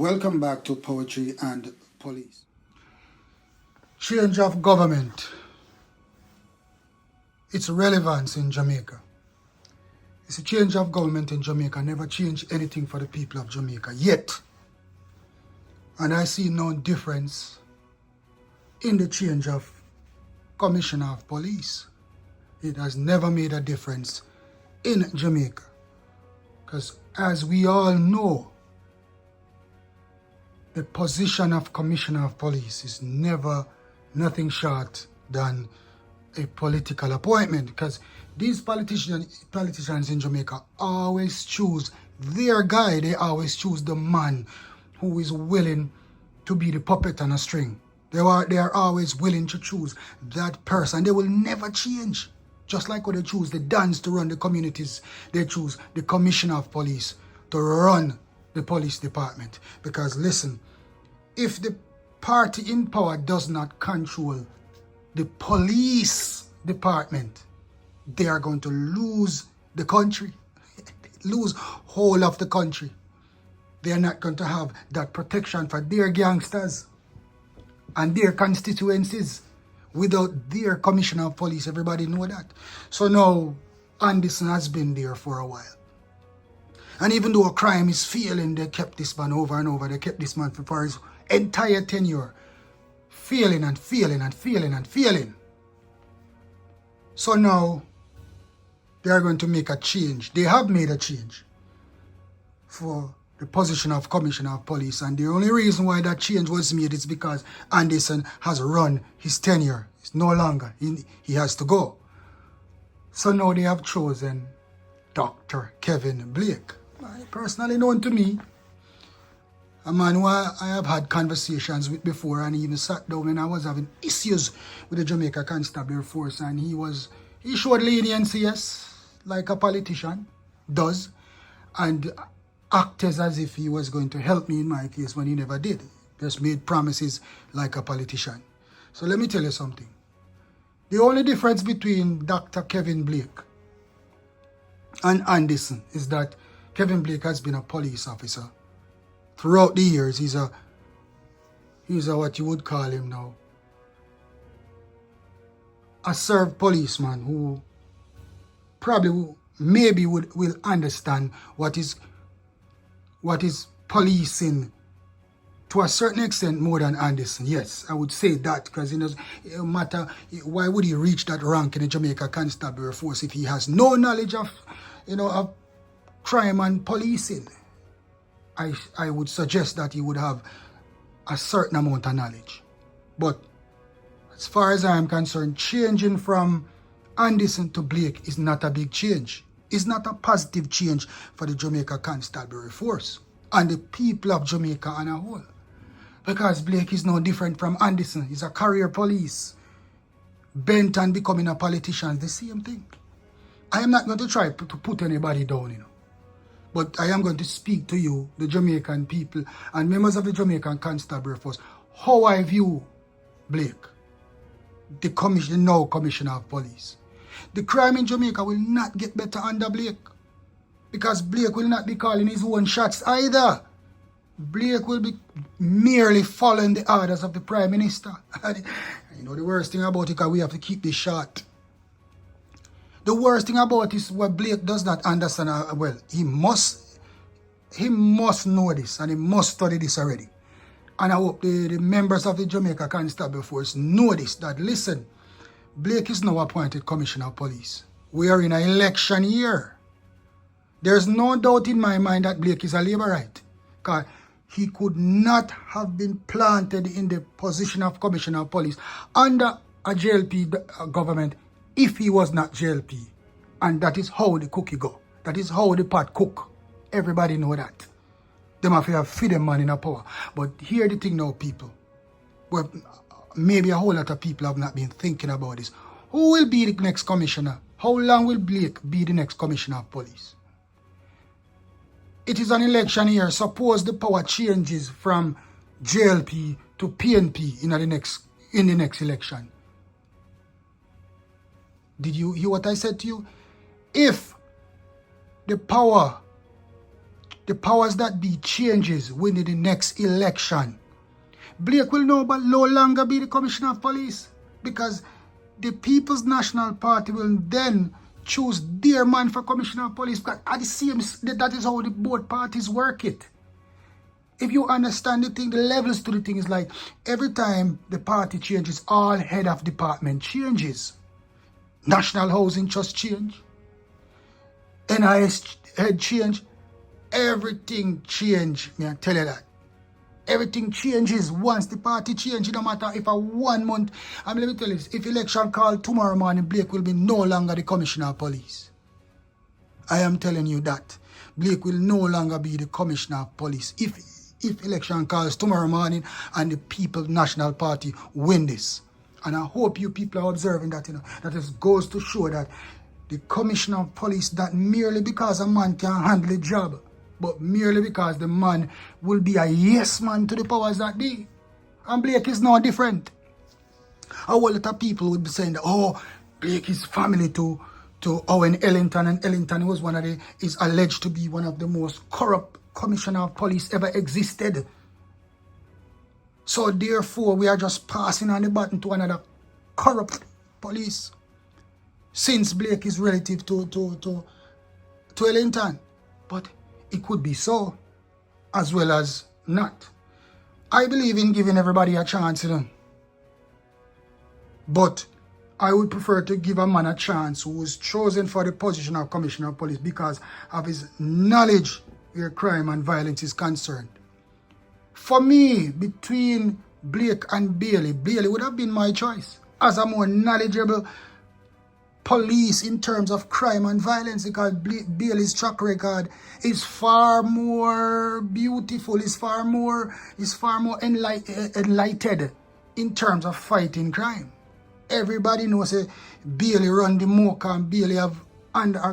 Welcome back to Poetry and Police. Change of government. Its relevance in Jamaica. It's a change of government in Jamaica never changed anything for the people of Jamaica yet. And I see no difference in the change of Commissioner of Police. It has never made a difference in Jamaica. Because as we all know, the position of Commissioner of Police is never nothing short than a political appointment, because these politicians in Jamaica always choose their guy. They always choose the man who is willing to be the puppet on a string. They are always willing to choose that person. They will never change. Just like when they choose the Dons to run the communities, they choose the Commissioner of Police to run the police department. Because listen, if the party in power does not control the police department, they are going to lose the country, lose whole of the country. They are not going to have that protection for their gangsters and their constituencies without their Commissioner of Police. Everybody know that. So now Anderson has been there for a while. And even though a crime is failing, they kept this man over and over. They kept this man for his entire tenure. Failing and failing and failing and failing. So now they are going to make a change. They have made a change for the position of Commissioner of Police. And the only reason why that change was made is because Anderson has run his tenure. It's no longer. He has to go. So now they have chosen Dr. Kevin Blake. Personally known to me, a man who I have had conversations with before, and he even sat down when I was having issues with the Jamaica Constabulary Force, and he showed leniency, yes, like a politician does, and acted as if he was going to help me in my case when he never did. Just made promises like a politician. So let me tell you something. The only difference between Dr. Kevin Blake and Anderson is that Kevin Blake has been a police officer. Throughout the years, he's a what you would call him now, a served policeman who probably maybe will understand what is policing to a certain extent more than Anderson. Yes, I would say that, because it doesn't matter why would he reach that rank in the Jamaica Constabulary Force if he has no knowledge of of crime and policing. I would suggest that he would have a certain amount of knowledge. But as far as I am concerned, changing from Anderson to Blake is not a big change. It's not a positive change for the Jamaica Constabulary Force and the people of Jamaica on a whole. Because Blake is no different from Anderson. He's a career police, bent on becoming a politician. The same thing. I am not going to try to put anybody down, But I am going to speak to you, the Jamaican people and members of the Jamaican Constabulary Force, how I view Blake, the Commissioner of Police. The crime in Jamaica will not get better under Blake, because Blake will not be calling his own shots either. Blake will be merely following the orders of the Prime Minister. The worst thing about it, because we have to keep this short. The worst thing about it is what Blake does not understand well. He must know this, and he must study this already. And I hope the members of the Jamaica Constabulary Force know this, that listen, Blake is now appointed Commissioner of Police. We are in an election year. There's no doubt in my mind that Blake is a Labourite, because he could not have been planted in the position of Commissioner of Police under a JLP government if he was not JLP. And that is how the cookie go. That is how the pot cook. Everybody know that. Them have to feed them man in a power. But here the thing now, people. Well, maybe a whole lot of people have not been thinking about this. Who will be the next commissioner? How long will Blake be the next Commissioner of Police? It is an election year. Suppose the power changes from JLP to PNP in the next election. Did you hear what I said to you? If the power the powers that be changes within the next election, Blake will no longer be the Commissioner of Police, because the People's National Party will then choose their man for Commissioner of Police. Because at the same, that is how the both parties work it. If you understand the thing, the levels to the thing is like every time the party changes, all head of department changes. National Housing Trust change, NIS head change, everything change. Me I tell you that. Everything changes once the party changes, no matter if a 1 month. I mean, let me tell you this, if election called tomorrow morning, Blake will be no longer the Commissioner of Police. I am telling you that. Blake will no longer be the Commissioner of Police if election calls tomorrow morning and the People's National Party win this. And I hope you people are observing that, that it goes to show that the Commissioner of Police, not merely because a man can handle the job, but merely because the man will be a yes man to the powers that be. And Blake is no different. A whole lot of people would be saying that, oh, Blake is family to Owen Ellington, and Ellington was is alleged to be one of the most corrupt Commissioner of Police ever existed. So therefore, we are just passing on the baton to another corrupt police, since Blake is relative to Ellington. But it could be so, as well as not. I believe in giving everybody a chance, But I would prefer to give a man a chance who was chosen for the position of Commissioner of Police because of his knowledge where crime and violence is concerned. For me, between Blake and Bailey, Bailey would have been my choice as a more knowledgeable police in terms of crime and violence, because Bailey's track record is far more beautiful, is far more enlightened in terms of fighting crime. Everybody knows that Bailey run the MOCA, and Bailey have a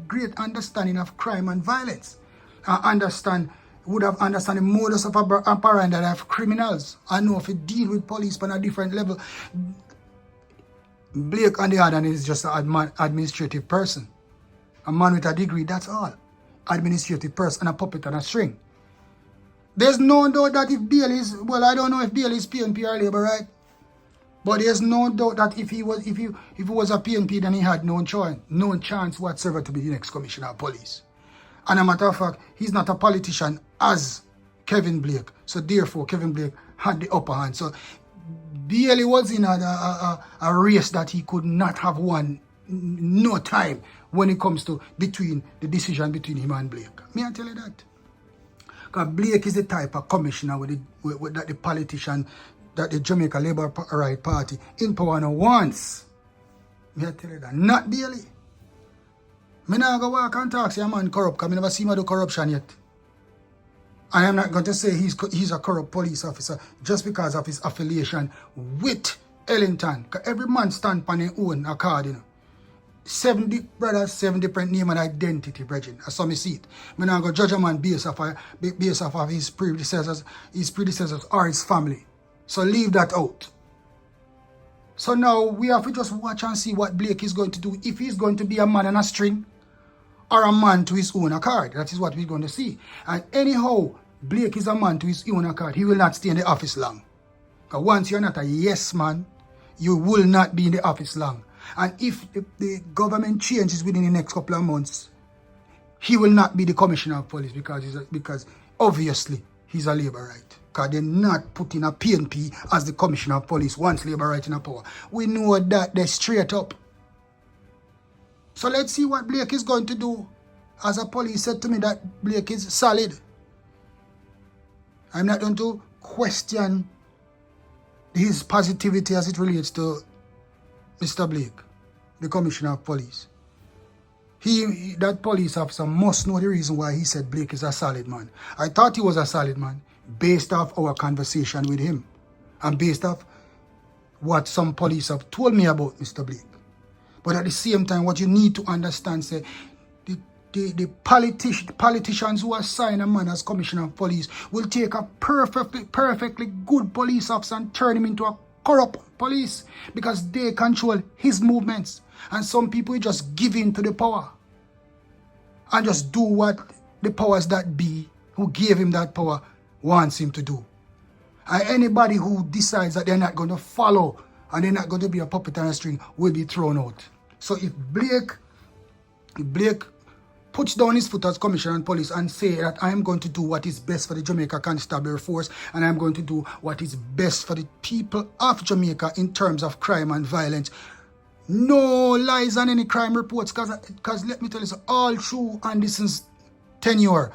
great understanding of crime and violence. Would have understand the modus operandi of criminals. I know if you deal with police on a different level. Blake, on the other hand, is just an administrative person. A man with a degree, that's all. Administrative person, and a puppet and a string. There's no doubt that if Bailey is, well, I don't know if Bailey is PNP or Labour, right? But there's no doubt that if he was a PNP, then he had no chance whatsoever to be the next Commissioner of Police. And a matter of fact, he's not a politician as Kevin Blake. So therefore, Kevin Blake had the upper hand. So Bailey was in a race that he could not have won no time when it comes to the decision between him and Blake. May I tell you that? Because Blake is the type of commissioner that the politician, that the Jamaica Labour Right Party in power now wants. May I tell you that? Not Bailey. I not go walk and talk, say a man corrupt, because I never see him do corruption yet. I am not going to say he's a corrupt police officer just because of his affiliation with Ellington. Because every man stand on his own accord, 70 brothers, 7 different name and identity, brethren. I saw me see it. I not go judge a man based off of his predecessors or his family. So leave that out. So now we have to just watch and see what Blake is going to do. If he's going to be a man on a string, or a man to his own accord. That is what we're going to see. And anyhow, Blake is a man to his own accord. He will not stay in the office long. Because once you're not a yes man, you will not be in the office long. And if the government changes within the next couple of months, he will not be the Commissioner of Police because obviously he's a Labour Right. Because they're not putting a PNP as the Commissioner of Police once Labour Right in a power. We know that they're straight up. So let's see what Blake is going to do. As a police said to me that Blake is solid. I'm not going to question his positivity as it relates to Mr. Blake, the Commissioner of Police. That police officer must know the reason why he said Blake is a solid man. I thought he was a solid man based off our conversation with him and based off what some police have told me about Mr. Blake. But at the same time, what you need to understand, say, the politicians who assign a man as Commissioner of Police will take a perfectly good police officer and turn him into a corrupt police because they control his movements. And some people just give in to the power and just do what the powers that be who gave him that power wants him to do. And anybody who decides that they're not going to follow and they're not going to be a puppet on a string will be thrown out. So if Blake puts down his foot as Commissioner of Police and say that I am going to do what is best for the Jamaica Constabulary Force and I'm going to do what is best for the people of Jamaica in terms of crime and violence, no lies on any crime reports, because let me tell you, so all through Anderson's tenure,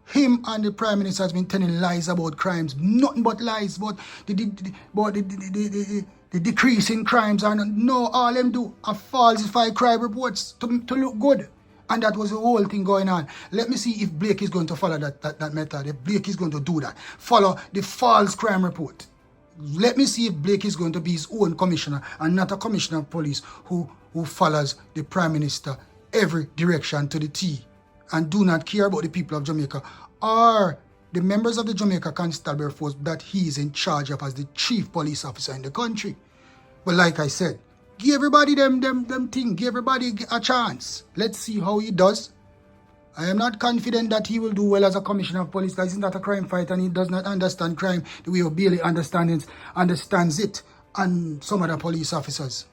him and the Prime Minister has been telling lies about crimes, nothing but lies, but the decrease in crimes, and no, all them do are falsify crime reports to look good. And that was the whole thing going on. Let me see if Blake is going to follow that method, if Blake is going to do that, follow the false crime report. Let me see if Blake is going to be his own commissioner and not a commissioner of police who follows the Prime Minister every direction to the T and do not care about the people of Jamaica or the members of the Jamaica Constabulary Force that he is in charge of as the chief police officer in the country. But like I said, give everybody them thing, give everybody a chance. Let's see how he does. I am not confident that he will do well as a commissioner of police, because he's not a crime fighter and he does not understand crime the way Bailey understands it and some other police officers.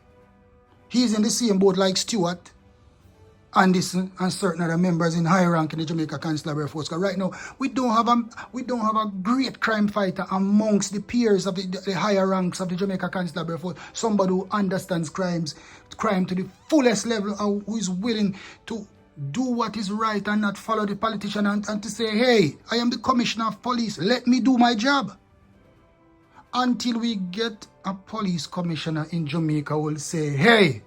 He is in the same boat like Stewart, Anderson, and certain other members in high rank in the Jamaica Constabulary Force. Because right now we don't have a great crime fighter amongst the peers of the higher ranks of the Jamaica Constabulary Force. Somebody who understands crime to the fullest level and who is willing to do what is right and not follow the politician and to say, hey, I am the commissioner of police, let me do my job. Until we get a police commissioner in Jamaica who will say, hey,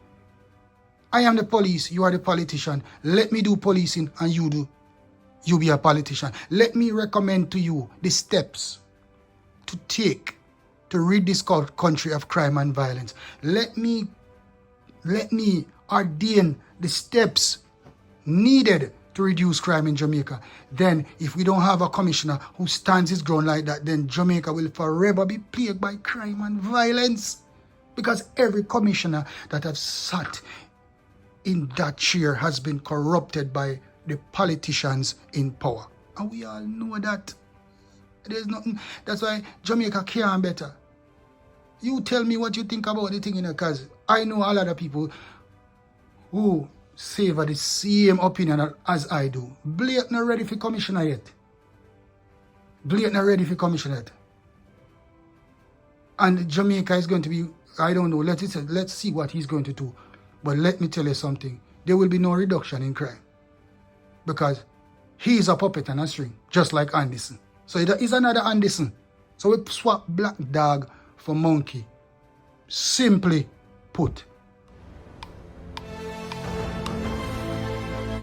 I am the police, you are the politician, let me do policing and you be a politician. Let me recommend to you the steps to take to rid this country of crime and violence. Let me ordain the steps needed to reduce crime in Jamaica. Then if we don't have a commissioner who stands his ground like that, then Jamaica will forever be plagued by crime and violence, because every commissioner that has sat in that chair has been corrupted by the politicians in power, and we all know that. There's nothing. That's why Jamaica can better. You tell me what you think about the thing, because I know a lot of people who savor the same opinion as I do. Blake not ready for commissioner yet. Blake not ready for commissioner yet. And Jamaica is going to be, I don't know, let's see what he's going to do. But let me tell you something. There will be no reduction in crime. Because he's a puppet on a string, just like Anderson. So he's another Anderson. So we swap black dog for monkey. Simply put.